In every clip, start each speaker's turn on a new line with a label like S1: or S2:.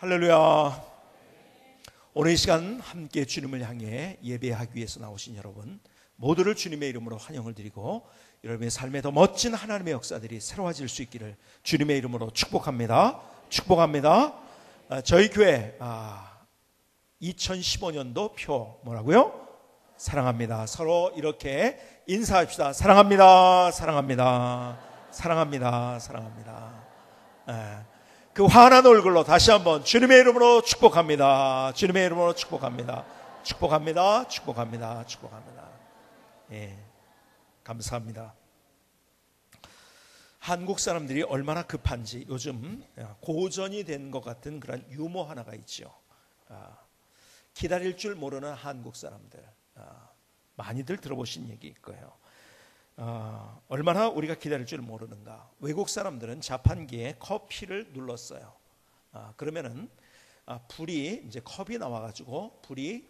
S1: 할렐루야. 오늘 이 시간 함께 주님을 향해 예배하기 위해서 나오신 여러분 모두를 주님의 이름으로 환영을 드리고, 여러분의 삶에 더 멋진 하나님의 역사들이 새로워질 수 있기를 주님의 이름으로 축복합니다. 축복합니다. 저희 교회 2015년도 표 뭐라고요? 사랑합니다. 서로 이렇게 인사합시다. 사랑합니다. 사랑합니다. 사랑합니다. 사랑합니다. 그 환한 얼굴로 다시 한번 주님의 이름으로 축복합니다. 주님의 이름으로 축복합니다. 축복합니다. 축복합니다. 축복합니다. 예, 감사합니다. 한국 사람들이 얼마나 급한지 요즘 고전이 된 것 같은 그런 유머 하나가 있죠. 기다릴 줄 모르는 한국 사람들, 많이들 들어보신 얘기일 거예요. 얼마나 우리가 기다릴 줄 모르는가. 외국 사람들은 자판기에 커피를 눌렀어요. 그러면은 불이 이제 컵이 나와가지고 불이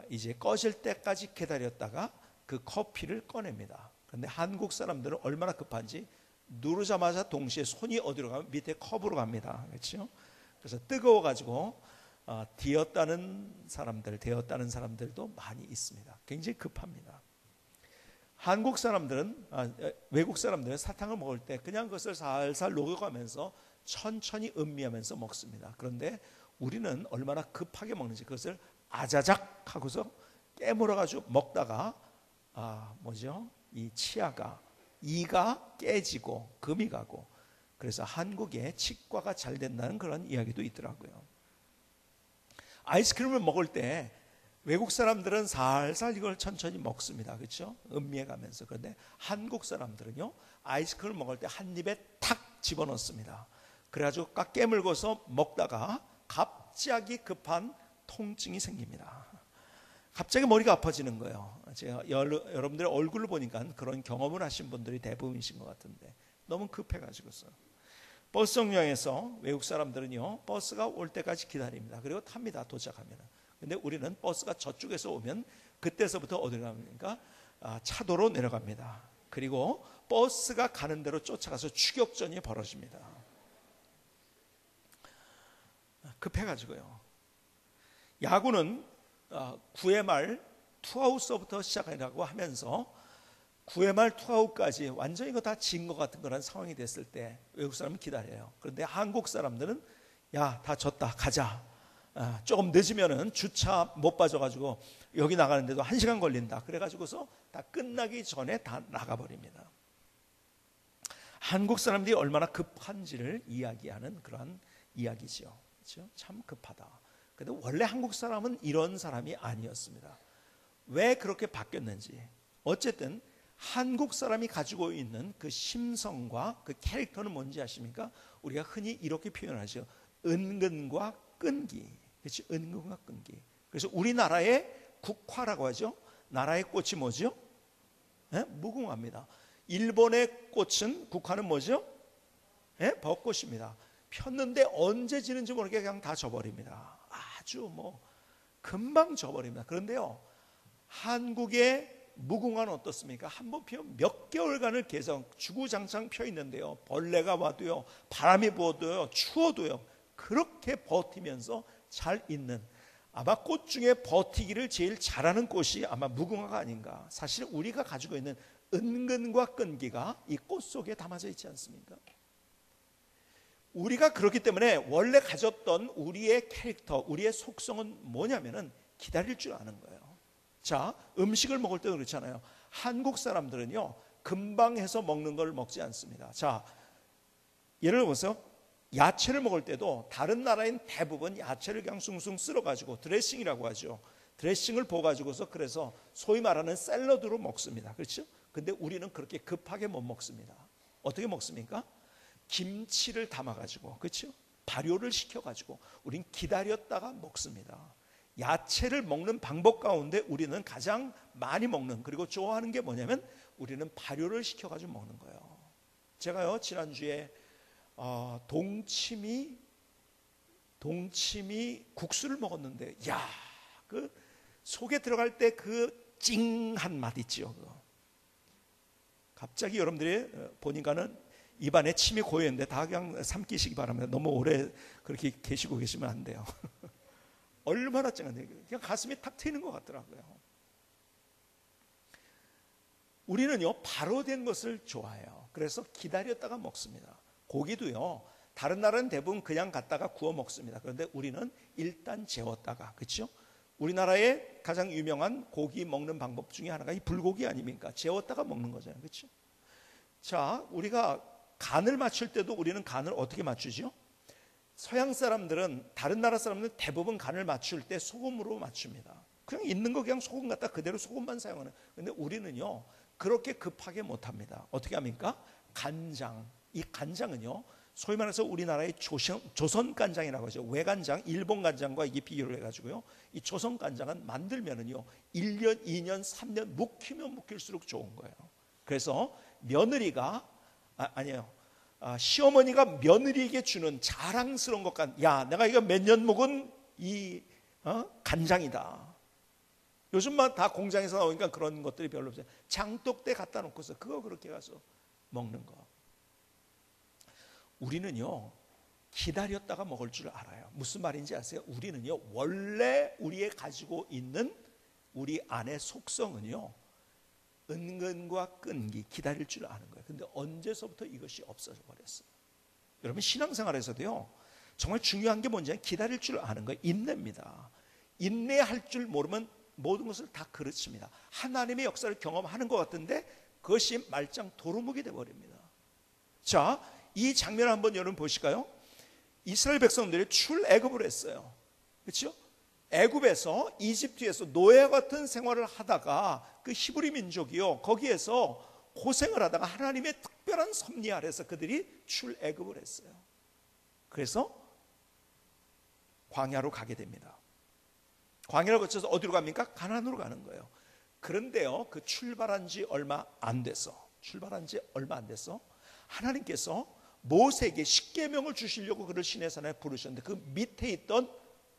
S1: 이제 꺼질 때까지 기다렸다가 그 커피를 꺼냅니다. 그런데 한국 사람들은 얼마나 급한지 누르자마자 동시에 손이 어디로 가면 밑에 컵으로 갑니다. 그렇죠? 그래서 뜨거워가지고 데웠다는 사람들도 많이 있습니다. 굉장히 급합니다. 한국 사람들은 외국 사람들은 사탕을 먹을 때 그냥 그것을 살살 녹여가면서 천천히 음미하면서 먹습니다. 그런데 우리는 얼마나 급하게 먹는지 그것을 아자작 하고서 깨물어 가지고 먹다가 이 치아가 이가 깨지고 금이 가고, 그래서 한국에 치과가 잘 된다는 그런 이야기도 있더라고요. 아이스크림을 먹을 때 외국 사람들은 살살 이걸 천천히 먹습니다. 그렇죠? 음미해 가면서. 그런데 한국 사람들은요, 아이스크림을 먹을 때 한 입에 탁 집어넣습니다. 그래가지고 꽉 깨물고서 먹다가 갑자기 급한 통증이 생깁니다. 갑자기 머리가 아파지는 거예요. 제가 여러분들의 얼굴을 보니까 그런 경험을 하신 분들이 대부분이신 것 같은데, 너무 급해가지고서 버스 정류장에서 외국 사람들은요, 버스가 올 때까지 기다립니다. 그리고 탑니다. 도착하면. 근데 우리는 버스가 저쪽에서 오면 그때서부터 어디로 갑니까? 차도로 내려갑니다. 그리고 버스가 가는 대로 쫓아가서 추격전이 벌어집니다. 급해가지고요. 야구는 9회 말 투아웃서부터 시작하라고 하면서 9회 말 투아웃까지 완전히 이거 다 진 것 같은 그런 상황이 됐을 때 외국 사람은 기다려요. 그런데 한국 사람들은 야, 다 졌다, 가자. 조금 늦으면은 주차 못 빠져가지고 여기 나가는데도 1시간 걸린다. 그래가지고서 다 끝나기 전에 다 나가버립니다. 한국 사람들이 얼마나 급한지를 이야기하는 그런 이야기죠. 그렇죠? 참 급하다. 근데 원래 한국 사람은 이런 사람이 아니었습니다. 왜 그렇게 바뀌었는지. 어쨌든 한국 사람이 가지고 있는 그 심성과 그 캐릭터는 뭔지 아십니까? 우리가 흔히 이렇게 표현하죠. 은근과 끈기. 그렇지? 은근과 끈기. 그래서 우리나라의 국화라고 하죠. 나라의 꽃이 뭐죠? 네? 무궁화입니다. 일본의 꽃은, 국화는 뭐죠? 네? 벚꽃입니다. 폈는데 언제 지는지 모르게 그냥 다 져버립니다. 아주 금방 져버립니다. 그런데요, 한국의 무궁화는 어떻습니까? 한번 피면 몇 개월간을 계속 주구장창 펴 있는데요, 벌레가 와도요, 바람이 부어도요, 추워도요, 그렇게 버티면서 잘 있는, 아마 꽃 중에 버티기를 제일 잘하는 꽃이 아마 무궁화가 아닌가. 사실 우리가 가지고 있는 은근과 끈기가 이 꽃 속에 담아져 있지 않습니까? 우리가 그렇기 때문에 원래 가졌던 우리의 캐릭터, 우리의 속성은 뭐냐면은 기다릴 줄 아는 거예요. 자, 음식을 먹을 때도 그렇잖아요. 한국 사람들은요, 금방 해서 먹는 걸 먹지 않습니다. 자, 예를 들어서 야채를 먹을 때도 다른 나라인 대부분 야채를 그냥 숭숭 쓸어가지고 드레싱이라고 하죠. 드레싱을 부어가지고서 그래서 소위 말하는 샐러드로 먹습니다. 그렇죠? 근데 우리는 그렇게 급하게 못 먹습니다. 어떻게 먹습니까? 김치를 담아가지고, 그렇죠? 발효를 시켜가지고 우린 기다렸다가 먹습니다. 야채를 먹는 방법 가운데 우리는 가장 많이 먹는, 그리고 좋아하는 게 뭐냐면 우리는 발효를 시켜가지고 먹는 거예요. 제가요, 지난주에 동치미 국수를 먹었는데, 야, 그 속에 들어갈 때 그 찡한 맛 있죠. 갑자기 여러분들이 보니까는 입안에 침이 고였는데 다 그냥 삼키시기 바랍니다. 너무 오래 그렇게 계시고 계시면 안 돼요. 얼마나 찡한데 그냥 가슴이 탁 트이는 것 같더라고요. 우리는요 바로 된 것을 좋아해요. 그래서 기다렸다가 먹습니다. 고기도요 다른 나라는 대부분 그냥 갖다가 구워 먹습니다. 그런데 우리는 일단 재웠다가, 그렇죠? 우리나라의 가장 유명한 고기 먹는 방법 중에 하나가 이 불고기 아닙니까? 재웠다가 먹는 거잖아요, 그렇죠? 자, 우리가 간을 맞출 때도 우리는 간을 어떻게 맞추죠? 서양 사람들은, 다른 나라 사람들은 대부분 간을 맞출 때 소금으로 맞춥니다. 그냥 있는 거 그냥 소금 갖다 그대로 소금만 사용하는. 근데 우리는요 그렇게 급하게 못합니다. 어떻게 합니까? 간장. 이 간장은요 소위 말해서 우리나라의 조선 간장이라고 하죠. 외간장, 일본 간장과 이게 비교를 해가지고요, 이 조선 간장은 만들면은요 1년, 2년, 3년 묵히면 묵힐수록 좋은 거예요. 그래서 며느리가 시어머니가 며느리에게 주는 자랑스러운 것 같. 야, 내가 이거 몇 년 묵은 이 간장이다. 요즘만 다 공장에서 나오니까 그런 것들이 별로 없어요. 장독대 갖다 놓고서 그거 그렇게 가서 먹는 거. 우리는요 기다렸다가 먹을 줄 알아요. 무슨 말인지 아세요? 우리는요 원래 우리의 가지고 있는 우리 안의 속성은요 은근과 끈기, 기다릴 줄 아는 거예요. 근데 언제서부터 이것이 없어져 버렸어요. 여러분 신앙생활에서도요 정말 중요한 게 뭔지 기다릴 줄 아는 거예요. 인내입니다. 인내할 줄 모르면 모든 것을 다 그르칩니다. 하나님의 역사를 경험하는 것 같은데 그것이 말짱 도루묵이 되어버립니다. 자, 이 장면을 한번 여러분 보실까요? 이스라엘 백성들이 출애굽을 했어요. 그렇죠? 애굽에서, 이집트에서 노예 같은 생활을 하다가 그 히브리 민족이요 거기에서 고생을 하다가 하나님의 특별한 섭리 아래서 그들이 출애굽을 했어요. 그래서 광야로 가게 됩니다. 광야를 거쳐서 어디로 갑니까? 가나안으로 가는 거예요. 그런데요 그 출발한 지 얼마 안 돼서 하나님께서 모세에게 십계명을 주시려고 그를 시내산에 부르셨는데 그 밑에 있던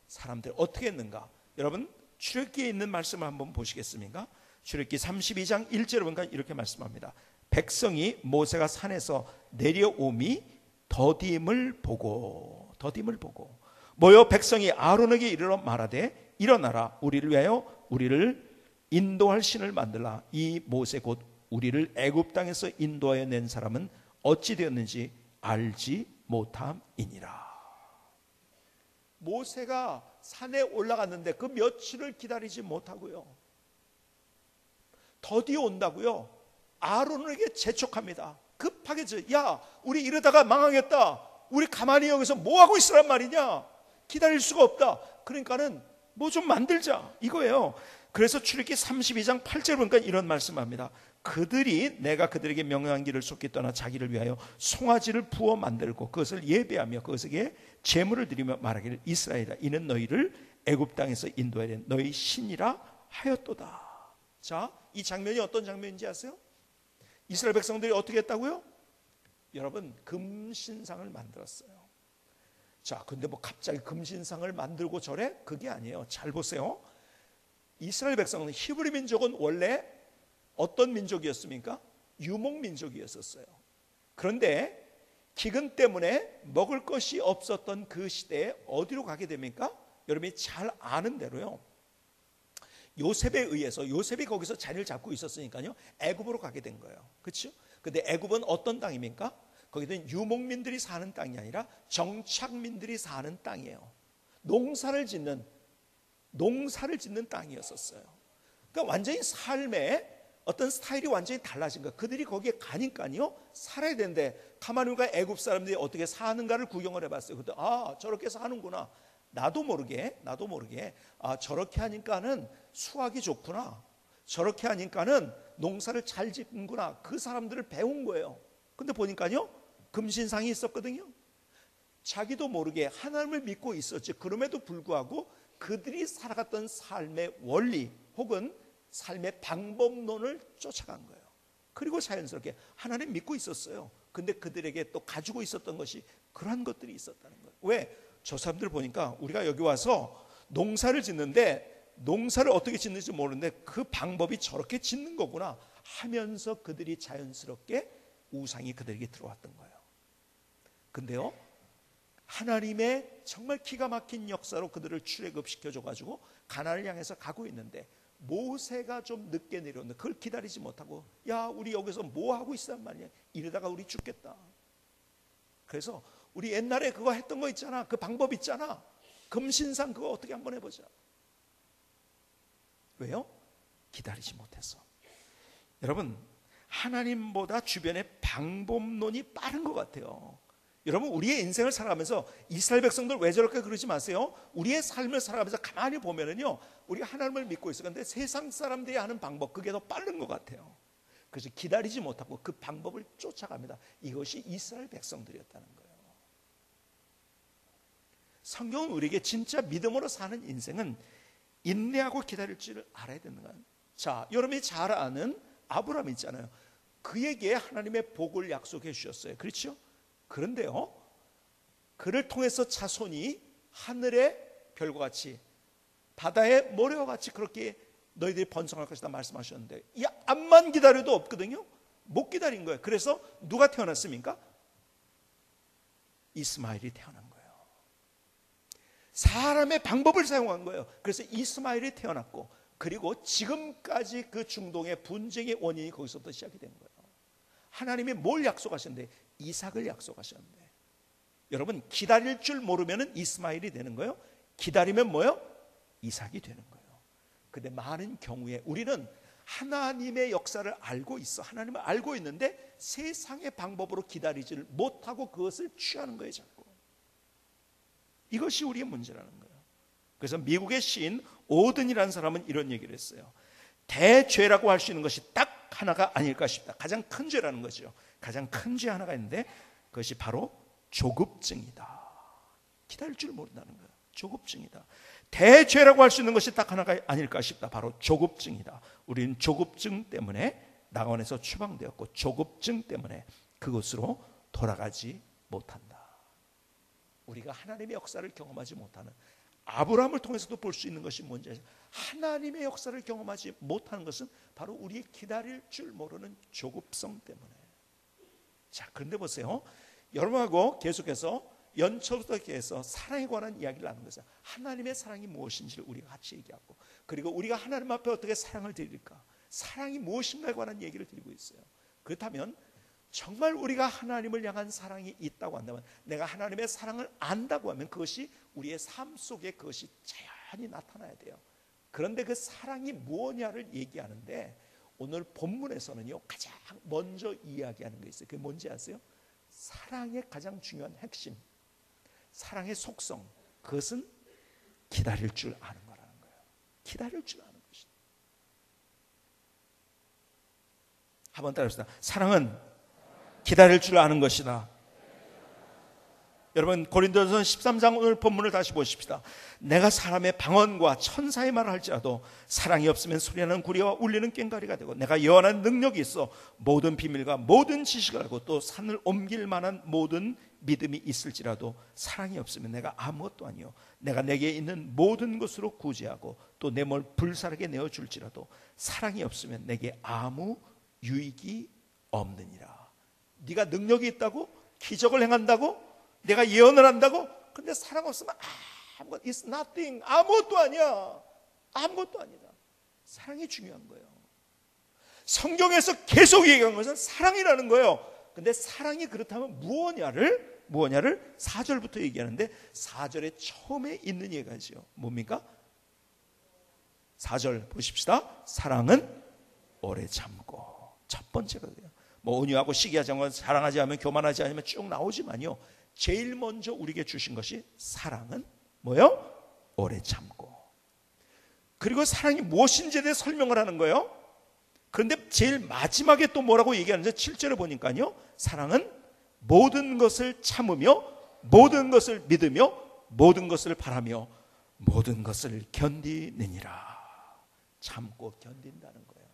S1: 사람들 어떻게 했는가? 여러분 출애굽기에 있는 말씀을 한번 보시겠습니까? 출애굽기 32장 1절에 보니까 이렇게 말씀합니다. 백성이 모세가 산에서 내려오미 더딤을 보고 모여 백성이 아론에게 이르러 말하되 일어나라, 우리를 위하여 우리를 인도할 신을 만들라. 이 모세 곧 우리를 애굽 땅에서 인도하여 낸 사람은 어찌 되었는지 알지 못함이니라. 모세가 산에 올라갔는데 그 며칠을 기다리지 못하고요 더디 온다고요 아론에게 재촉합니다. 급하게 야 우리 이러다가 망하겠다. 우리 가만히 여기서 뭐하고 있으란 말이냐. 기다릴 수가 없다. 그러니까는 뭐 좀 만들자 이거예요. 그래서 출애굽기 32장 8절 보니까 이런 말씀합니다. 그들이 내가 그들에게 명령한 길을 속히 떠나 자기를 위하여 송아지를 부어 만들고 그것을 예배하며 그것에게 제물을 드리며 말하기를 이스라엘아 이는 너희를 애굽 땅에서 인도하여 낸 너희 신이라 하였도다. 자, 이 장면이 어떤 장면인지 아세요? 이스라엘 백성들이 어떻게 했다고요? 여러분 금신상을 만들었어요. 자, 근데 뭐 갑자기 금신상을 만들고 저래? 그게 아니에요. 잘 보세요. 이스라엘 백성은, 히브리 민족은 원래 어떤 민족이었습니까? 유목 민족이었었어요. 그런데 기근 때문에 먹을 것이 없었던 그 시대에 어디로 가게 됩니까? 여러분이 잘 아는 대로요 요셉에 의해서, 요셉이 거기서 자리를 잡고 있었으니까요 애굽으로 가게 된 거예요. 그렇죠? 근데 애굽은 어떤 땅입니까? 거기는 유목민들이 사는 땅이 아니라 정착민들이 사는 땅이에요. 농사를 짓는 땅이었었어요. 그러니까 완전히 삶의 어떤 스타일이 완전히 달라진 거예요. 그들이 거기에 가니까요 살아야 되는데 가만히 보니까 애굽 사람들이 어떻게 사는가를 구경을 해봤어요. 그때 저렇게 사는구나. 나도 모르게 저렇게 하니까는 수확이 좋구나. 저렇게 하니까는 농사를 잘 짓는구나. 그 사람들을 배운 거예요. 근데 보니까요 금신상이 있었거든요. 자기도 모르게 하나님을 믿고 있었지. 그럼에도 불구하고 그들이 살아갔던 삶의 원리 혹은 삶의 방법론을 쫓아간 거예요. 그리고 자연스럽게 하나님 믿고 있었어요. 근데 그들에게 또 가지고 있었던 것이 그러한 것들이 있었다는 거예요. 왜? 저 사람들 보니까 우리가 여기 와서 농사를 짓는데 농사를 어떻게 짓는지 모르는데 그 방법이 저렇게 짓는 거구나 하면서 그들이 자연스럽게 우상이 그들에게 들어왔던 거예요. 근데요, 하나님의 정말 기가 막힌 역사로 그들을 출애굽시켜줘 가지고 가나안을 향해서 가고 있는데, 모세가 좀 늦게 내려오는데 그걸 기다리지 못하고, 야, 우리 여기서 뭐 하고 있단 말이야, 이러다가 우리 죽겠다. 그래서 우리 옛날에 그거 했던 거 있잖아, 그 방법 있잖아, 금신상 그거 어떻게 한번 해보자. 왜요? 기다리지 못해서. 여러분, 하나님보다 주변의 방법론이 빠른 것 같아요. 여러분, 우리의 인생을 살아가면서 이스라엘 백성들 왜 저렇게 그러지 마세요. 우리의 삶을 살아가면서 가만히 보면은요, 우리가 하나님을 믿고 있어요. 근데 세상 사람들이 하는 방법, 그게 더 빠른 것 같아요. 그래서 기다리지 못하고 그 방법을 쫓아갑니다. 이것이 이스라엘 백성들이었다는 거예요. 성경은 우리에게 진짜 믿음으로 사는 인생은 인내하고 기다릴 줄을 알아야 되는 거예요. 자, 여러분이 잘 아는 아브라함 있잖아요. 그에게 하나님의 복을 약속해 주셨어요. 그렇죠? 그런데요, 그를 통해서 자손이 하늘의 별과 같이 바다의 모래와 같이 그렇게 너희들이 번성할 것이다 말씀하셨는데, 이 암만 기다려도 없거든요. 못 기다린 거예요. 그래서 누가 태어났습니까? 이스마엘이 태어난 거예요. 사람의 방법을 사용한 거예요. 그래서 이스마엘이 태어났고, 그리고 지금까지 그 중동의 분쟁의 원인이 거기서부터 시작이 된 거예요. 하나님이 뭘 약속하셨는데? 이삭을 약속하셨는데, 여러분, 기다릴 줄 모르면 이스마엘이 되는 거예요. 기다리면 뭐예요? 이삭이 되는 거예요. 근데 많은 경우에 우리는 하나님의 역사를 알고 있어, 하나님을 알고 있는데 세상의 방법으로 기다리지를 못하고 그것을 취하는 거예요, 자꾸. 이것이 우리의 문제라는 거예요. 그래서 미국의 시인 오든이라는 사람은 이런 얘기를 했어요. 대죄라고 할 수 있는 것이 딱 하나가 아닐까 싶다. 가장 큰 죄라는 거죠. 가장 큰 죄 하나가 있는데 그것이 바로 조급증이다. 기다릴 줄 모른다는 거예요. 조급증이다. 대죄라고 할 수 있는 것이 딱 하나가 아닐까 싶다. 바로 조급증이다. 우리는 조급증 때문에 낙원에서 추방되었고, 조급증 때문에 그곳으로 돌아가지 못한다. 우리가 하나님의 역사를 경험하지 못하는, 아브라함을 통해서도 볼 수 있는 것이 뭔지 아세요? 하나님의 역사를 경험하지 못하는 것은 바로 우리의 기다릴 줄 모르는 조급성 때문에. 자, 그런데 보세요. 여러분하고 계속해서 연초부터 해서 사랑에 관한 이야기를 하는 거죠. 하나님의 사랑이 무엇인지를 우리가 같이 얘기하고, 그리고 우리가 하나님 앞에 어떻게 사랑을 드릴까, 사랑이 무엇인가에 관한 얘기를 드리고 있어요. 그렇다면 정말 우리가 하나님을 향한 사랑이 있다고 한다면, 내가 하나님의 사랑을 안다고 하면 그것이 우리의 삶 속에 그것이 자연히 나타나야 돼요. 그런데 그 사랑이 무엇냐를 얘기하는데, 오늘 본문에서는요, 가장 먼저 이야기하는 게 있어요. 그게 뭔지 아세요? 사랑의 가장 중요한 핵심, 사랑의 속성, 그것은 기다릴 줄 아는 거라는 거예요. 기다릴 줄 아는 것이다. 한번 따라합시다. 사랑은 기다릴 줄 아는 것이다. 여러분, 고린도전서 13장 오늘 본문을 다시 보십시다. 내가 사람의 방언과 천사의 말을 할지라도 사랑이 없으면 소리나는 구리와 울리는 꽹과리가 되고, 내가 예언하는 능력이 있어 모든 비밀과 모든 지식을 알고 또 산을 옮길 만한 모든 믿음이 있을지라도 사랑이 없으면 내가 아무것도 아니요, 내가 내게 있는 모든 것으로 구제하고 또 내 몸을 불사르게 내어줄지라도 사랑이 없으면 내게 아무 유익이 없느니라. 네가 능력이 있다고, 기적을 행한다고, 내가 예언을 한다고, 근데 사랑 없으면 아무것도, it's nothing, 아무것도 아니야. 아무것도 아니다. 사랑이 중요한 거예요. 성경에서 계속 얘기한 것은 사랑이라는 거예요. 근데 사랑이 그렇다면 무엇냐를 4절부터 얘기하는데, 4절의 처음에 있는 얘기가죠. 뭡니까? 4절 보십시다. 사랑은 오래 참고. 첫 번째가 돼요. 뭐 온유하고 시기하지 않고 사랑하지 않으면 교만하지 않으면 쭉 나오지만요, 제일 먼저 우리에게 주신 것이 사랑은 뭐예요? 오래 참고. 그리고 사랑이 무엇인지에 대해 설명을 하는 거예요. 그런데 제일 마지막에 또 뭐라고 얘기하는지 7절에 보니까요, 사랑은 모든 것을 참으며 모든 것을 믿으며 모든 것을 바라며 모든 것을 견디느니라. 참고 견딘다는 거예요.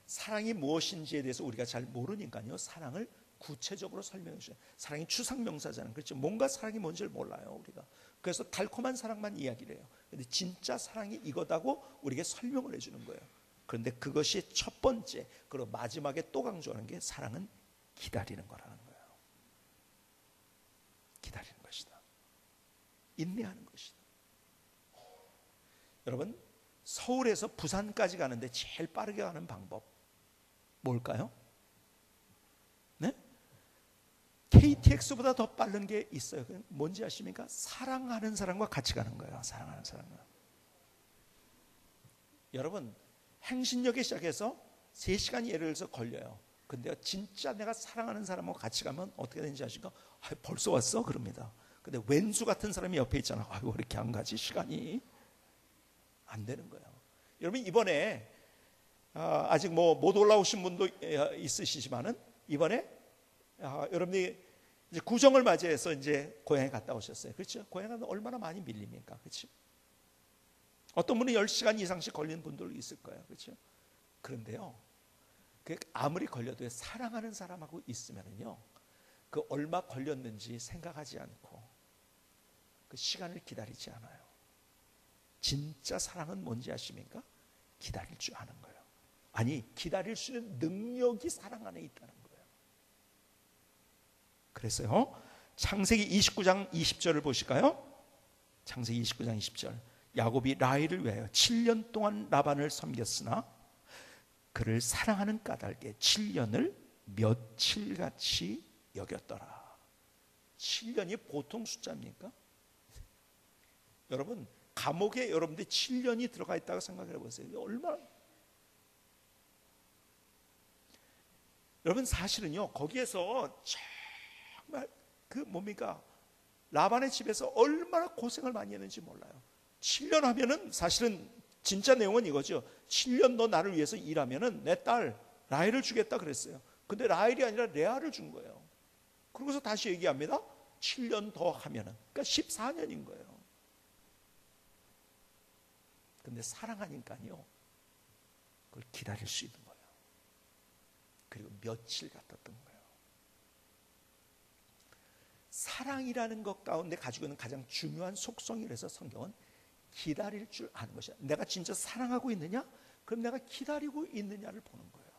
S1: 사랑이 무엇인지에 대해서 우리가 잘 모르니까요, 사랑을 구체적으로 설명해 주셔요. 사랑이 추상명사잖아요. 그렇죠? 뭔가 사랑이 뭔지를 몰라요, 우리가. 그래서 달콤한 사랑만 이야기를 해요. 근데 진짜 사랑이 이거다고 우리에게 설명을 해주는 거예요. 그런데 그것이 첫 번째, 그리고 마지막에 또 강조하는 게 사랑은 기다리는 거라는 거예요. 기다리는 것이다. 인내하는 것이다. 여러분, 서울에서 부산까지 가는데 제일 빠르게 가는 방법 뭘까요? 네? KTX보다 더 빠른 게 있어요. 뭔지 아십니까? 사랑하는 사람과 같이 가는 거예요. 사랑하는 사람과. 여러분, 행신역에 시작해서 3시간이 예를 들어서 걸려요. 근데 진짜 내가 사랑하는 사람하고 같이 가면 어떻게 되는지 아십니까? 벌써 왔어? 그럽니다. 근데 왼수 같은 사람이 옆에 있잖아. 왜 이렇게 안 가지? 시간이 안 되는 거예요. 여러분, 이번에 아직 못 올라오신 분도 있으시지만은 이번에 여러분이 이제 구정을 맞이해서 이제 고향에 갔다 오셨어요. 그렇죠? 고향에 가면 얼마나 많이 밀립니까? 그렇죠? 어떤 분은 10시간 이상씩 걸리는 분들도 있을 거예요. 그렇죠? 그런데요, 아무리 걸려도 사랑하는 사람하고 있으면요, 그 얼마 걸렸는지 생각하지 않고 그 시간을 기다리지 않아요. 진짜 사랑은 뭔지 아십니까? 기다릴 줄 아는 거예요. 아니, 기다릴 수 있는 능력이 사랑 안에 있다는 거예요. 그래서요, 창세기 29장 20절을 보실까요? 창세기 29장 20절. 야곱이 라헬을 위하여 7년 동안 라반을 섬겼으나 그를 사랑하는 까닭에 7년을 며칠같이 여겼더라. 7년이 보통 숫자입니까? 여러분, 감옥에 여러분들 7년이 들어가 있다고 생각해 보세요. 얼마나. 여러분, 사실은요, 거기에서 정말 뭡니까? 라반의 집에서 얼마나 고생을 많이 했는지 몰라요. 7년 하면은 사실은 진짜 내용은 이거죠. 7년 너 나를 위해서 일하면은 내 딸 라헬을 주겠다 그랬어요. 근데 라헬이 아니라 레아를 준 거예요. 그러고서 다시 얘기합니다. 7년 더 하면은, 그러니까 14년인 거예요. 근데 사랑하니까요, 그걸 기다릴 수 있는 거예요. 그리고 며칠 같았던 거예요. 사랑이라는 것 가운데 가지고 있는 가장 중요한 속성이라서 성경은 기다릴 줄 아는 것이야. 내가 진짜 사랑하고 있느냐? 그럼 내가 기다리고 있느냐를 보는 거예요.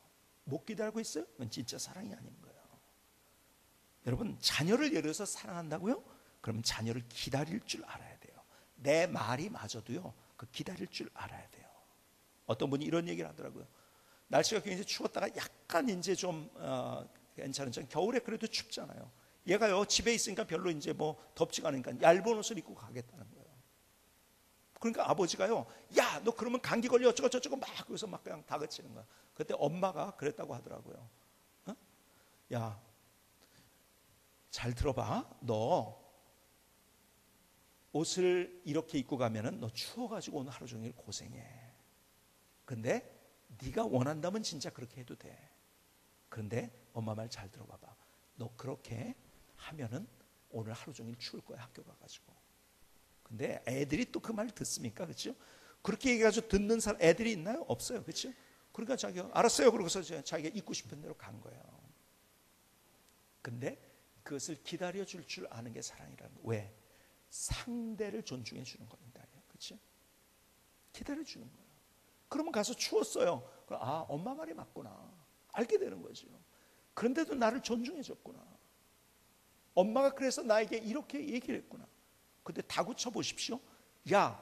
S1: 못 기다리고 있어요? 그건 진짜 사랑이 아닌 거예요. 여러분, 자녀를 예를 들어서 사랑한다고요? 그러면 자녀를 기다릴 줄 알아야 돼요. 내 말이 마저도요, 그 기다릴 줄 알아야 돼요. 어떤 분이 이런 얘기를 하더라고요. 날씨가 굉장히 추웠다가 약간 이제 좀 괜찮은 점, 겨울에 그래도 춥잖아요. 얘가요, 집에 있으니까 별로 이제 덥지가 않으니까 얇은 옷을 입고 가겠다는 거예요. 그러니까 아버지가요, 야, 너 그러면 감기 걸려 어쩌고 저쩌고 막 그래서 막 그냥 다그치는 거야. 그때 엄마가 그랬다고 하더라고요. 야, 잘 들어봐. 너 옷을 이렇게 입고 가면은 너 추워가지고 오늘 하루 종일 고생해. 근데 네가 원한다면 진짜 그렇게 해도 돼. 그런데 엄마 말 잘 들어봐봐. 너 그렇게 하면은 오늘 하루 종일 추울 거야, 학교 가가지고. 근데 애들이 또 그 말 듣습니까? 그렇죠? 그렇게 얘기해가지고 듣는 사람 애들이 있나요? 없어요. 그렇죠? 그러니까 자기가 알았어요. 그러고서 자기가 입고 싶은 대로 간 거예요. 근데 그것을 기다려줄 줄 아는 게 사랑이라는 거예요. 왜? 상대를 존중해 주는 겁니다. 그렇죠? 기다려 주는 거예요. 그러면 가서 추웠어요. 그럼 엄마 말이 맞구나. 알게 되는 거죠. 그런데도 나를 존중해 줬구나. 엄마가 그래서 나에게 이렇게 얘기를 했구나. 근데 다구쳐 보십시오. 야,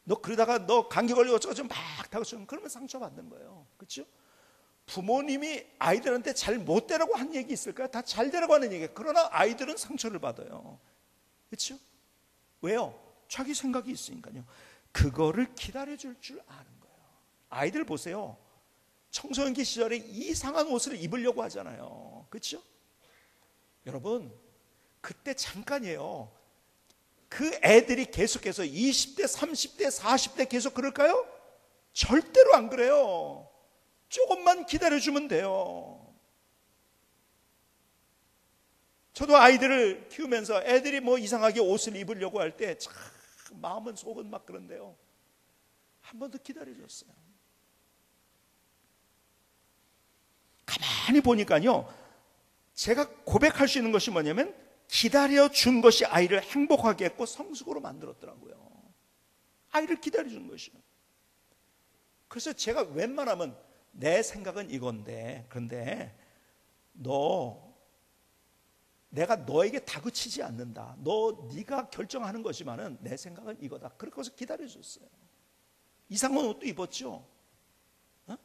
S1: 너 그러다가 너 감기 걸리고 어쩌고 막 다구쳐. 그러면 상처받는 거예요. 그렇죠? 부모님이 아이들한테 잘 못 되라고 한 얘기 있을까요? 다 잘 되라고 하는 얘기예요. 그러나 아이들은 상처를 받아요. 그렇죠? 왜요? 자기 생각이 있으니까요. 그거를 기다려줄 줄 아는 거예요. 아이들 보세요. 청소년기 시절에 이상한 옷을 입으려고 하잖아요. 그렇죠? 여러분, 그때 잠깐이에요. 그 애들이 계속해서 20대, 30대, 40대 계속 그럴까요? 절대로 안 그래요. 조금만 기다려주면 돼요. 저도 아이들을 키우면서 애들이 이상하게 옷을 입으려고 할 때 참 마음은 속은 막 그런데요. 한 번 더 기다려줬어요. 가만히 보니까요, 제가 고백할 수 있는 것이 뭐냐면 기다려준 것이 아이를 행복하게 했고 성숙으로 만들었더라고요. 아이를 기다려준 것이요. 그래서 제가 웬만하면 내 생각은 이건데, 그런데 내가 너에게 다그치지 않는다. 네가 결정하는 거지만은 내 생각은 이거다. 그렇게 해서 기다려줬어요. 이상한 옷도 입었죠. 어?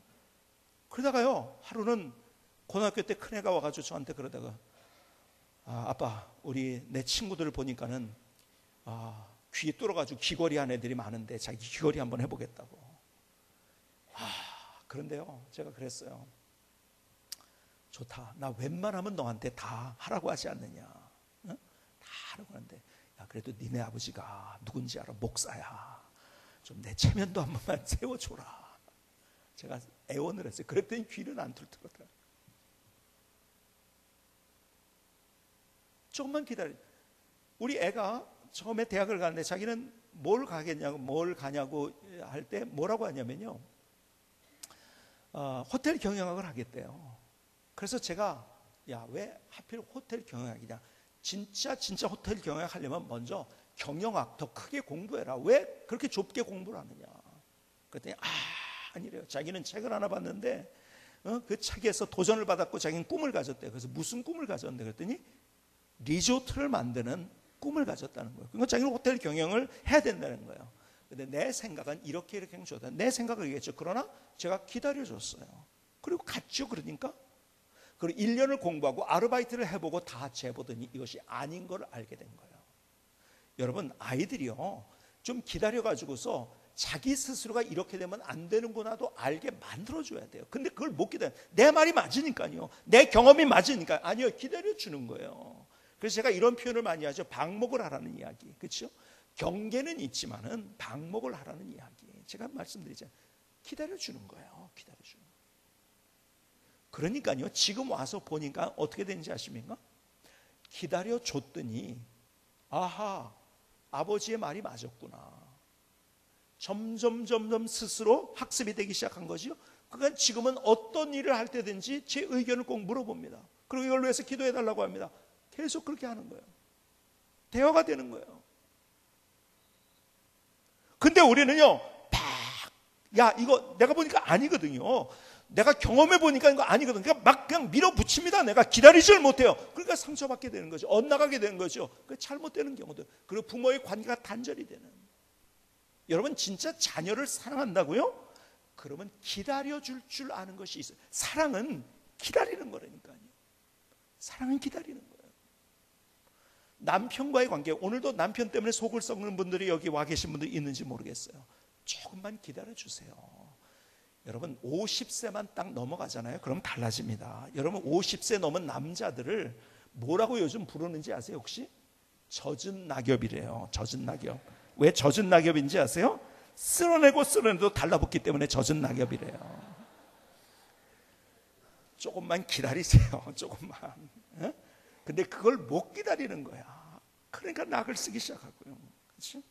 S1: 그러다가요, 하루는 고등학교 때 큰애가 와가지고 저한테 그러다가, 아빠, 내 친구들을 보니까는 귀에 뚫어가지고 귀걸이 한 애들이 많은데 자기 귀걸이 한번 해보겠다고. 그런데요, 제가 그랬어요. 좋다. 나 웬만하면 너한테 다 하라고 하지 않느냐. 어? 다 하라고 하는데, 야, 그래도 니네 아버지가 누군지 알아? 목사야. 좀 내 체면도 한 번만 세워줘라. 제가 애원을 했어요. 그랬더니 귀는 안 뚫더라고요. 조금만 기다려. 우리 애가 처음에 대학을 가는데 자기는 뭘 가냐고 할 때 뭐라고 하냐면요, 호텔 경영학을 하겠대요. 그래서 제가, 야, 왜 하필 호텔 경영학이냐? 진짜 호텔 경영학 하려면 먼저 경영학 더 크게 공부해라. 왜 그렇게 좁게 공부를 하느냐? 그랬더니 아니래요. 자기는 책을 하나 봤는데 그 책에서 도전을 받았고 자기는 꿈을 가졌대요. 그래서 무슨 꿈을 가졌는데 그랬더니 리조트를 만드는 꿈을 가졌다는 거예요. 그러니까 자기는 호텔 경영을 해야 된다는 거예요. 근데 내 생각은 이렇게 좋다. 내 생각을 얘기했죠. 그러나 제가 기다려줬어요. 그리고 갔죠. 그러니까 그리고 1년을 공부하고 아르바이트를 해보고 다 재보더니 이것이 아닌 걸 알게 된 거예요. 여러분, 아이들이요, 좀 기다려가지고서 자기 스스로가 이렇게 되면 안 되는구나도 알게 만들어줘야 돼요. 근데 그걸 못 기다려. 내 말이 맞으니까요. 내 경험이 맞으니까. 아니요, 기다려주는 거예요. 그래서 제가 이런 표현을 많이 하죠. 방목을 하라는 이야기. 그렇죠? 경계는 있지만은 방목을 하라는 이야기. 제가 말씀드리잖아요. 기다려주는 거예요. 기다려주는 거예요. 그러니까요, 지금 와서 보니까 어떻게 되는지 아십니까? 기다려줬더니 아버지의 말이 맞았구나. 점점 스스로 학습이 되기 시작한 거죠. 그러니까 지금은 어떤 일을 할 때든지 제 의견을 꼭 물어봅니다. 그리고 이걸 위해서 기도해달라고 합니다. 계속 그렇게 하는 거예요. 대화가 되는 거예요. 근데 우리는요, 야, 이거 내가 보니까 아니거든요. 내가 경험해 보니까 이거 아니거든요. 그러니까 그냥 밀어붙입니다. 내가 기다리지를 못해요. 그러니까 상처받게 되는 거죠. 엇나가게 되는 거죠. 그 잘못되는 경우들. 그리고 부모의 관계가 단절이 되는. 여러분, 진짜 자녀를 사랑한다고요? 그러면 기다려줄 줄 아는 것이 있어요. 사랑은 기다리는 거라니까요. 사랑은 기다리는 거예요. 남편과의 관계, 오늘도 남편 때문에 속을 썩는 분들이 여기 와 계신 분들이 있는지 모르겠어요. 조금만 기다려주세요. 여러분, 50세만 딱 넘어가잖아요. 그럼 달라집니다. 여러분, 50세 넘은 남자들을 뭐라고 요즘 부르는지 아세요? 혹시? 젖은 낙엽이래요. 젖은 낙엽. 왜 젖은 낙엽인지 아세요? 쓸어내도 달라붙기 때문에 젖은 낙엽이래요. 조금만 기다리세요. 조금만. 에? 근데 그걸 못 기다리는 거야. 그러니까 낙을 쓰기 시작하고요. 그렇죠?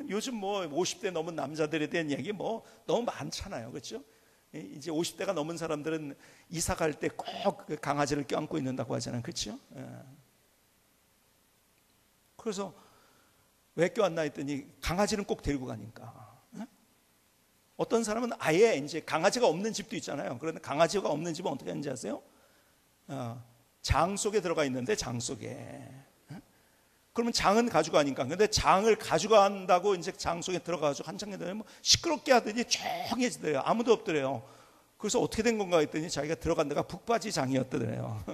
S1: 요즘 50대 넘은 남자들에 대한 얘기 너무 많잖아요. 그렇죠? 이제 50대가 넘은 사람들은 이사 갈 때 꼭 강아지를 껴안고 있는다고 하잖아요. 그렇죠? 그래서 왜 껴안나 했더니 강아지는 꼭 데리고 가니까. 어떤 사람은 아예 이제 강아지가 없는 집도 있잖아요. 그런데 강아지가 없는 집은 어떻게 하는지 아세요? 장 속에 들어가 있는데 장 속에. 그러면 장은 가져가니까. 근데 장을 가져간다고 이제 장 속에 들어가서 한참 되면 시끄럽게 하더니 조용해지더래요. 아무도 없더래요. 그래서 어떻게 된 건가 했더니 자기가 들어간 데가 북바지 장이었더래요.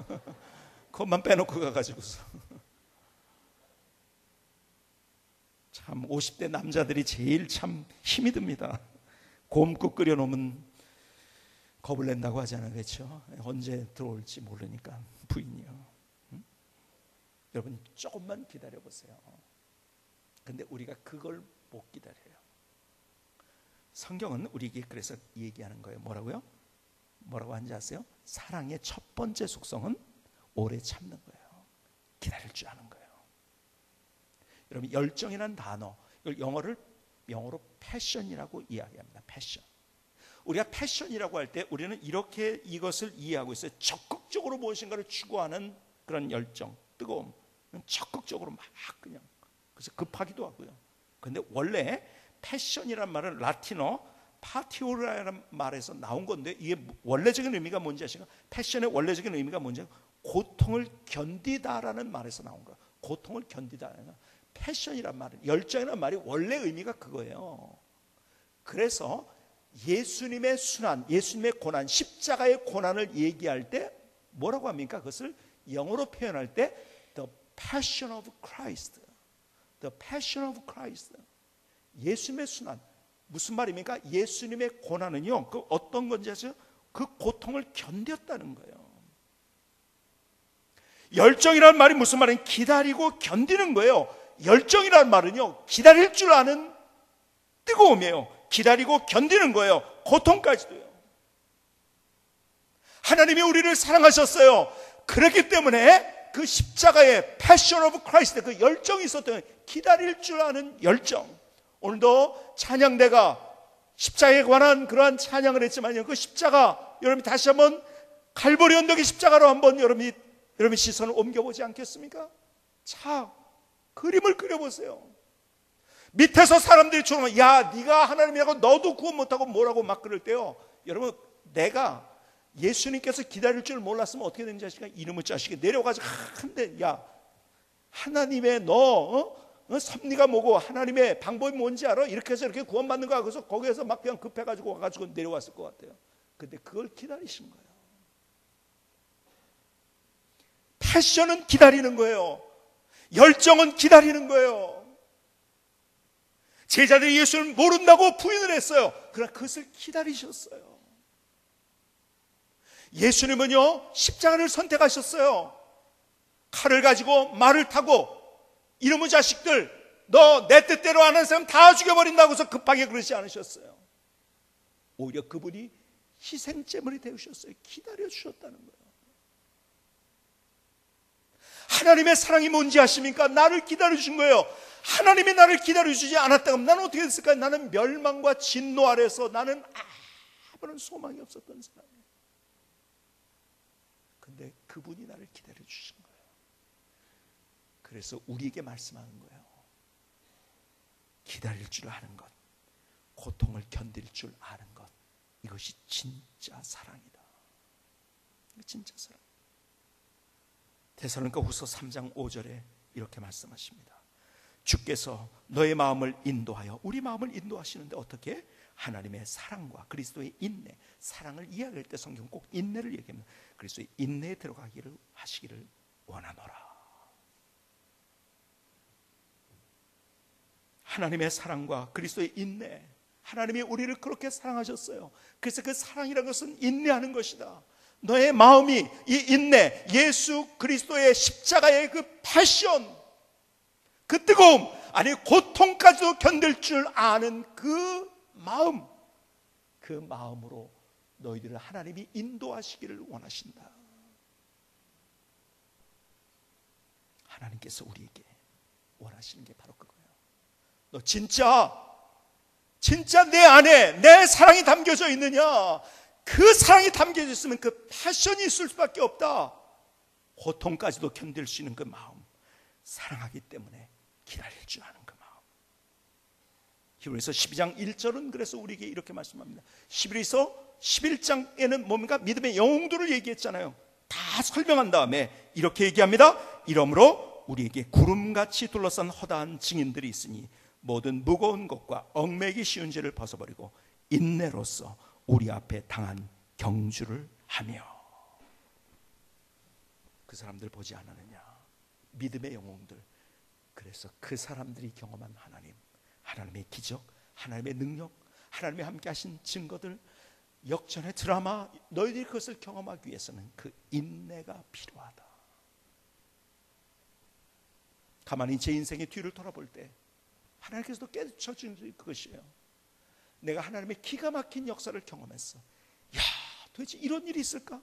S1: 그것만 빼놓고 가가지고서. 참 50대 남자들이 제일 참 힘이 듭니다. 곰국 끓여놓으면 겁을 낸다고 하잖아요. 그렇죠? 언제 들어올지 모르니까 부인이요. 여러분, 조금만 기다려보세요. 근데 우리가 그걸 못 기다려요. 성경은 우리에게 그래서 얘기하는 거예요. 뭐라고요? 뭐라고 하는지 아세요? 사랑의 첫 번째 속성은 오래 참는 거예요. 기다릴 줄 아는 거예요. 여러분, 열정이라는 단어, 이걸 영어로 패션이라고 이야기합니다. 패션. 우리가 패션이라고 할 때 우리는 이렇게 이것을 이해하고 있어요. 적극적으로 무엇인가를 추구하는 그런 열정, 뜨거움. 적극적으로 막 그냥, 그래서 급하기도 하고요. 근데 원래 패션이란 말은 라틴어 파티오라는 말에서 나온 건데 이게 원래적인 의미가 뭔지 아시나요? 패션의 원래적인 의미가 뭔지 고통을 견디다라는 말에서 나온 거예요. 고통을 견디다. 패션이란 말은 열정이란 말이 원래 의미가 그거예요. 그래서 예수님의 순환, 예수님의 고난, 십자가의 고난을 얘기할 때 뭐라고 합니까? 그것을 영어로 표현할 때 The Passion of Christ, The Passion of Christ. 예수님의 순환. 무슨 말입니까? 예수님의 고난은요, 그 어떤 건지 아세요? 그 고통을 견뎠다는 거예요. 열정이라는 말이 무슨 말이냐? 기다리고 견디는 거예요. 열정이라는 말은요, 기다릴 줄 아는 뜨거움이에요. 기다리고 견디는 거예요. 고통까지도요. 하나님이 우리를 사랑하셨어요. 그렇기 때문에 그 십자가의 패션 오브 크라이스트, 그 열정이 있었던, 기다릴 줄 아는 열정. 오늘도 찬양대가 십자가에 관한 그러한 찬양을 했지만요, 그 십자가 여러분이 다시 한번 갈보리 언덕의 십자가로 한번 여러분이 시선을 옮겨보지 않겠습니까? 자, 그림을 그려보세요. 밑에서 사람들이 쳐다보면, 야, 네가 하나님이라고 너도 구원 못하고 뭐라고 막 그럴 때요, 여러분, 내가 예수님께서 기다릴 줄 몰랐으면 어떻게 되는지 아시까? 이놈의 자식이 내려가서 한데, 야, 하나님의 섭리가 뭐고 하나님의 방법이 뭔지 알아? 이렇게 해서 이렇게 구원받는 거야. 그래서 거기에서 막 그냥 급해가지고 와가지고 내려왔을 것 같아요. 근데 그걸 기다리신 거예요. 패션은 기다리는 거예요. 열정은 기다리는 거예요. 제자들이 예수를 모른다고 부인을 했어요. 그러나 그것을 기다리셨어요. 예수님은요, 십자가를 선택하셨어요. 칼을 가지고 말을 타고, 이놈의 자식들, 너 내 뜻대로 안 하는 사람 다 죽여버린다고 해서 급하게 그러지 않으셨어요. 오히려 그분이 희생제물이 되셨어요. 기다려주셨다는 거예요. 하나님의 사랑이 뭔지 아십니까? 나를 기다려주신 거예요. 하나님이 나를 기다려주지 않았다면 나는 어떻게 됐을까요? 나는 멸망과 진노 아래서 나는 아무런 소망이 없었던 사람이에요. 근데 그분이 나를 기다려주신 거예요. 그래서 우리에게 말씀하는 거예요. 기다릴 줄 아는 것, 고통을 견딜 줄 아는 것, 이것이 진짜 사랑이다. 진짜 사랑. 데살로니가 후서 3장 5절에 이렇게 말씀하십니다. 주께서 너의 마음을 인도하여, 우리 마음을 인도하시는데 어떻게? 하나님의 사랑과 그리스도의 인내. 사랑을 이야기할 때 성경 꼭 인내를 얘기합니다. 그리스도의 인내에 들어가기를 하시기를 원하노라. 하나님의 사랑과 그리스도의 인내. 하나님이 우리를 그렇게 사랑하셨어요. 그래서 그 사랑이라는 것은 인내하는 것이다. 너의 마음이 이 인내, 예수 그리스도의 십자가의 그 패션, 그 뜨거움, 아니 고통까지도 견딜 줄 아는 그 마음, 그 마음으로 너희들을 하나님이 인도하시기를 원하신다. 하나님께서 우리에게 원하시는 게 바로 그거예요. 너 진짜 내 안에 내 사랑이 담겨져 있느냐? 그 사랑이 담겨져 있으면 그 패션이 있을 수밖에 없다. 고통까지도 견딜 수 있는 그 마음, 사랑하기 때문에 기다릴 줄 아는 그 마음. 히브리서 12장 1절은 그래서 우리에게 이렇게 말씀합니다. 히브리서 11장에는 뭡니까? 믿음의 영웅들을 얘기했잖아요. 다 설명한 다음에 이렇게 얘기합니다. 이러므로 우리에게 구름같이 둘러싼 허다한 증인들이 있으니 모든 무거운 것과 얽매기 쉬운 죄를 벗어버리고 인내로써 우리 앞에 당한 경주를 하며. 그 사람들 보지 않았느냐? 믿음의 영웅들. 그래서 그 사람들이 경험한 하나님, 하나님의 기적, 하나님의 능력, 하나님이 함께 하신 증거들, 역전의 드라마, 너희들이 그것을 경험하기 위해서는 그 인내가 필요하다. 가만히 제 인생의 뒤를 돌아볼 때 하나님께서도 깨우쳐주는 그것이에요. 내가 하나님의 기가 막힌 역사를 경험했어. 야, 도대체 이런 일이 있을까?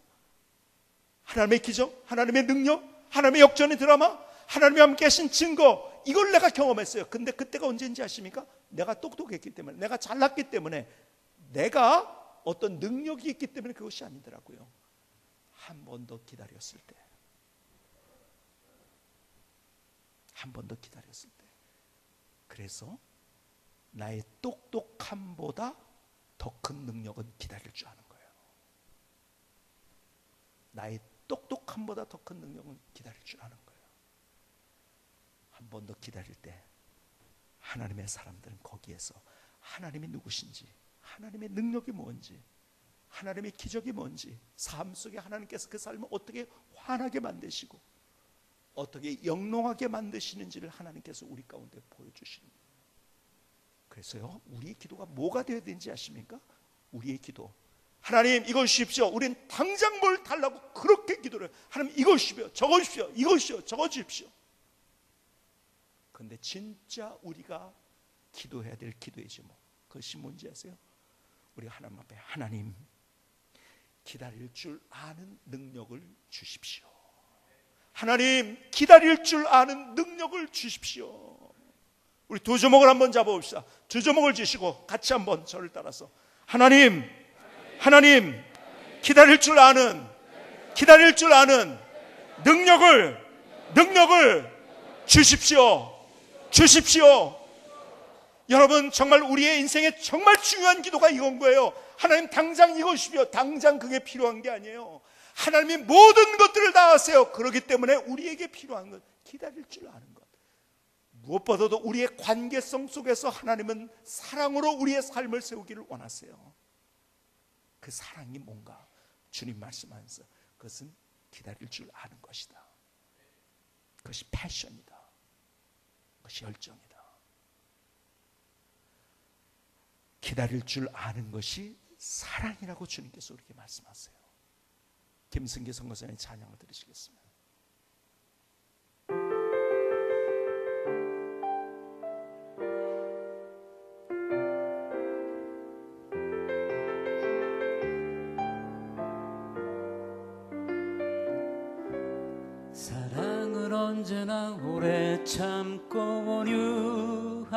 S1: 하나님의 기적, 하나님의 능력, 하나님의 역전의 드라마, 하나님이 함께 하신 증거, 이걸 내가 경험했어요. 근데 그때가 언제인지 아십니까? 내가 똑똑했기 때문에, 내가 잘났기 때문에, 내가 어떤 능력이 있기 때문에 그것이 아니더라고요. 한 번 더 기다렸을 때, 한 번 더 기다렸을 때, 그래서 나의 똑똑함보다 더 큰 능력은 기다릴 줄 아는 거예요. 나의 똑똑함보다 더 큰 능력은 기다릴 줄 아는 거예요. 한 번 더 기다릴 때 하나님의 사람들은 거기에서 하나님이 누구신지, 하나님의 능력이 뭔지, 하나님의 기적이 뭔지, 삶 속에 하나님께서 그 삶을 어떻게 환하게 만드시고 어떻게 영롱하게 만드시는지를 하나님께서 우리 가운데 보여주시는 거예요. 그래서요, 우리의 기도가 뭐가 되어야 되는지 아십니까? 우리의 기도, 하나님 이거 주십시오. 우린 당장 뭘 달라고 그렇게 기도를 해요. 하나님 이거 주십시오, 저거 주십시오, 이거 주십시오, 저거 주십시오. 그런데 진짜 우리가 기도해야 될 기도이지 뭐, 그것이 뭔지 아세요? 우리가 하나님 앞에, 하나님 기다릴 줄 아는 능력을 주십시오. 하나님 기다릴 줄 아는 능력을 주십시오. 우리 두 주먹을 한번 잡아봅시다. 두 주먹을 주시고 같이 한번 저를 따라서, 하나님, 하나님 기다릴 줄 아는 능력을 주십시오. 주십시오. 여러분, 정말 우리의 인생에 정말 중요한 기도가 이건 거예요. 하나님 당장 이거 주십시오. 당장 그게 필요한 게 아니에요. 하나님이 모든 것들을 다 아세요. 그렇기 때문에 우리에게 필요한 것, 기다릴 줄 아는 것. 무엇보다도 우리의 관계성 속에서 하나님은 사랑으로 우리의 삶을 세우기를 원하세요. 그 사랑이 뭔가? 주님 말씀하면서 그것은 기다릴 줄 아는 것이다. 그것이 패션이다. 그것이 열정이다. 기다릴 줄 아는 것이 사랑이라고 주님께서 우리에게 말씀하세요. 김승기 선교사님의 찬양을 들으시겠습니다.
S2: 사랑을 언제나 오래 참고 온유하며,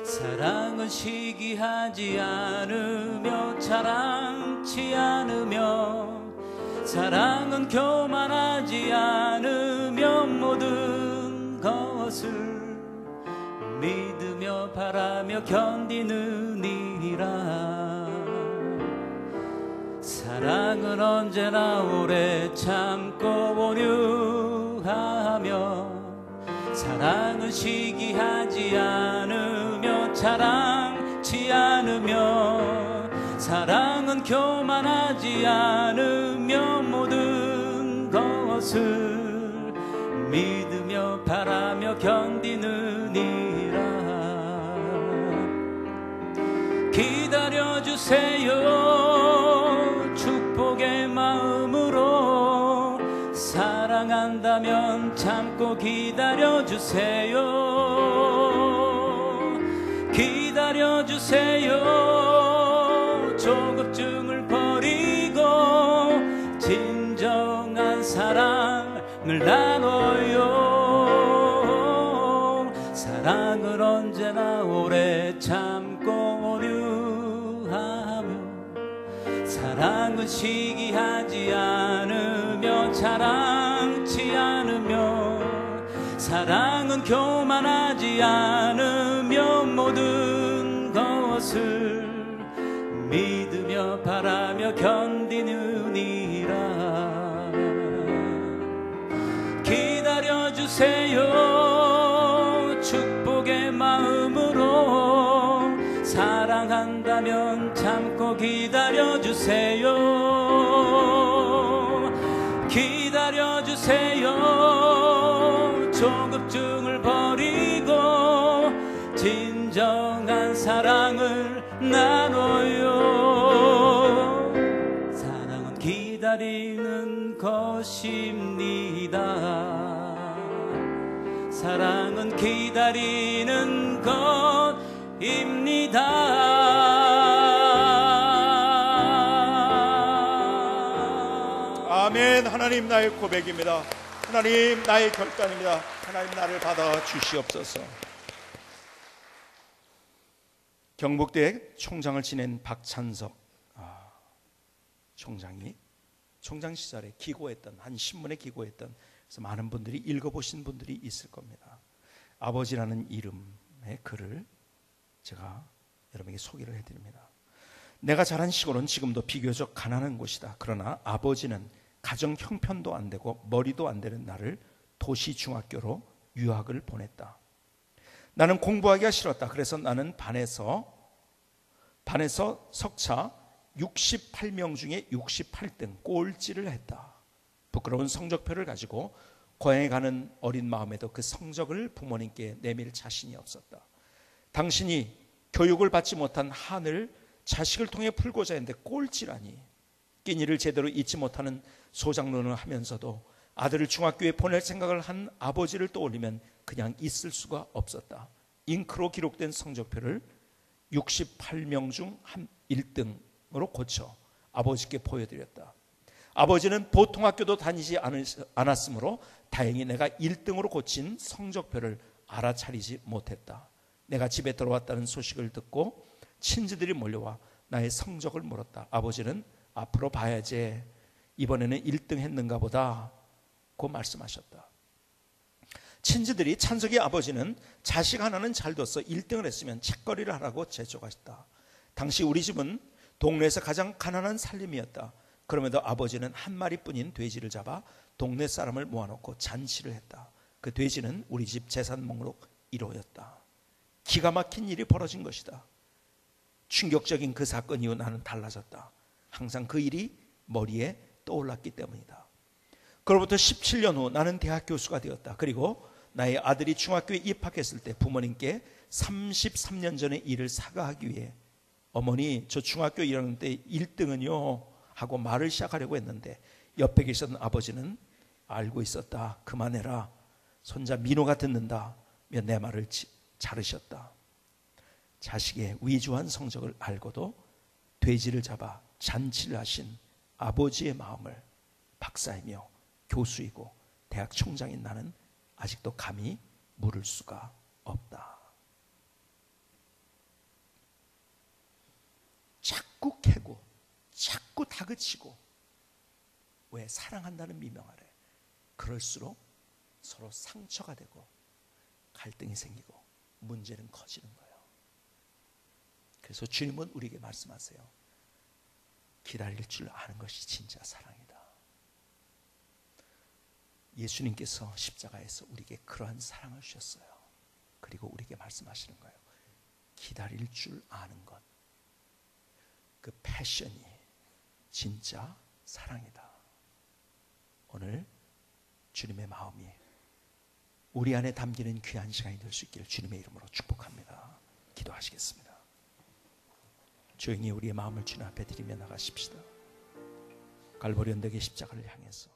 S2: 사랑은 시기하지 않으며 자랑치 않으며, 사랑은 교만하지 않으며 모든 것을 믿으며 바라며 견디느니라. 사랑은 언제나 오래 참고 온유하며, 사랑은 시기하지 않으며 자랑치 않으며, 사랑은 교만하지 않으며 모든 것을 믿으며 바라며 견디느니라. 기다려주세요. 축복의 마음으로 사랑한다면 참고 기다려주세요. 기다려주세요. 조급증을 버리고 진정한 사랑을 나눠요. 사랑을 언제나 오래 참고 온유하며, 사랑은 시기하지 않으며 자랑치 않으며, 사랑은 교만하지 않으며 모든 것을 믿으며 바라며 견디느니라. 기다려주세요. 축복의 마음으로 사랑한다면 참고 기다려주세요. 기다려주세요. 조급증을 버리고 진정한 사랑을 나눠요. 사랑은 기다리는 것입니다. 사랑은 기다리는 것입니다.
S1: 아멘. 하나님 나의 고백입니다. 하나님 나의 결단입니다. 하나님 나를 받아 주시옵소서. 경북대 총장을 지낸 박찬석 총장이 총장 시절에 기고했던, 한 신문에 기고했던, 그래서 많은 분들이 읽어보신 분들이 있을 겁니다. 아버지라는 이름의 글을 제가 여러분에게 소개를 해드립니다. 내가 자란 시골은 지금도 비교적 가난한 곳이다. 그러나 아버지는 가정 형편도 안 되고 머리도 안 되는 나를 도시 중학교로 유학을 보냈다. 나는 공부하기가 싫었다. 그래서 나는 반에서 석차 68명 중에 68등 꼴찌를 했다. 부끄러운 성적표를 가지고 고향에 가는 어린 마음에도 그 성적을 부모님께 내밀 자신이 없었다. 당신이 교육을 받지 못한 한을 자식을 통해 풀고자 했는데 꼴찌라니. 끼니를 제대로 잊지 못하는 소장론을 하면서도 아들을 중학교에 보낼 생각을 한 아버지를 떠올리면 그냥 있을 수가 없었다. 잉크로 기록된 성적표를 68명 중 한 1등으로 고쳐 아버지께 보여드렸다. 아버지는 보통 학교도 다니지 않았으므로 다행히 내가 1등으로 고친 성적표를 알아차리지 못했다. 내가 집에 들어왔다는 소식을 듣고 친지들이 몰려와 나의 성적을 물었다. 아버지는 앞으로 봐야지, 이번에는 1등 했는가 보다 고 말씀하셨다. 친지들이 찬석이 아버지는 자식 하나는 잘 둬서 1등을 했으면 책거리를 하라고 재촉하셨다. 당시 우리 집은 동네에서 가장 가난한 살림이었다. 그럼에도 아버지는 한 마리뿐인 돼지를 잡아 동네 사람을 모아놓고 잔치를 했다. 그 돼지는 우리 집 재산 목록 1호였다. 기가 막힌 일이 벌어진 것이다. 충격적인 그 사건 이후 나는 달라졌다. 항상 그 일이 머리에 떠올랐기 때문이다. 그로부터 17년 후 나는 대학 교수가 되었다. 그리고 나의 아들이 중학교에 입학했을 때 부모님께 33년 전의 일을 사과하기 위해 어머니, 저 중학교 1학년 때 1등은요 하고 말을 시작하려고 했는데 옆에 계셨던 아버지는 알고 있었다. 그만해라. 손자 민호가 듣는다며 내 말을 자르셨다. 자식의 위조한 성적을 알고도 돼지를 잡아 잔치를 하신 아버지의 마음을 박사이며 교수이고 대학 총장인 나는 아직도 감히 물을 수가 없다. 자꾸 캐고 자꾸 다그치고, 왜? 사랑한다는 미명 아래. 그럴수록 서로 상처가 되고 갈등이 생기고 문제는 커지는 거예요. 그래서 주님은 우리에게 말씀하세요. 기다릴 줄 아는 것이 진짜 사랑이다. 예수님께서 십자가에서 우리에게 그러한 사랑을 주셨어요. 그리고 우리에게 말씀하시는 거예요. 기다릴 줄 아는 것, 그 패션이 진짜 사랑이다. 오늘 주님의 마음이 우리 안에 담기는 귀한 시간이 될 수 있기를 주님의 이름으로 축복합니다. 기도하시겠습니다. 조용히 우리의 마음을 주님 앞에 드리며 나가십시다. 갈보리 언덕의 십자가를 향해서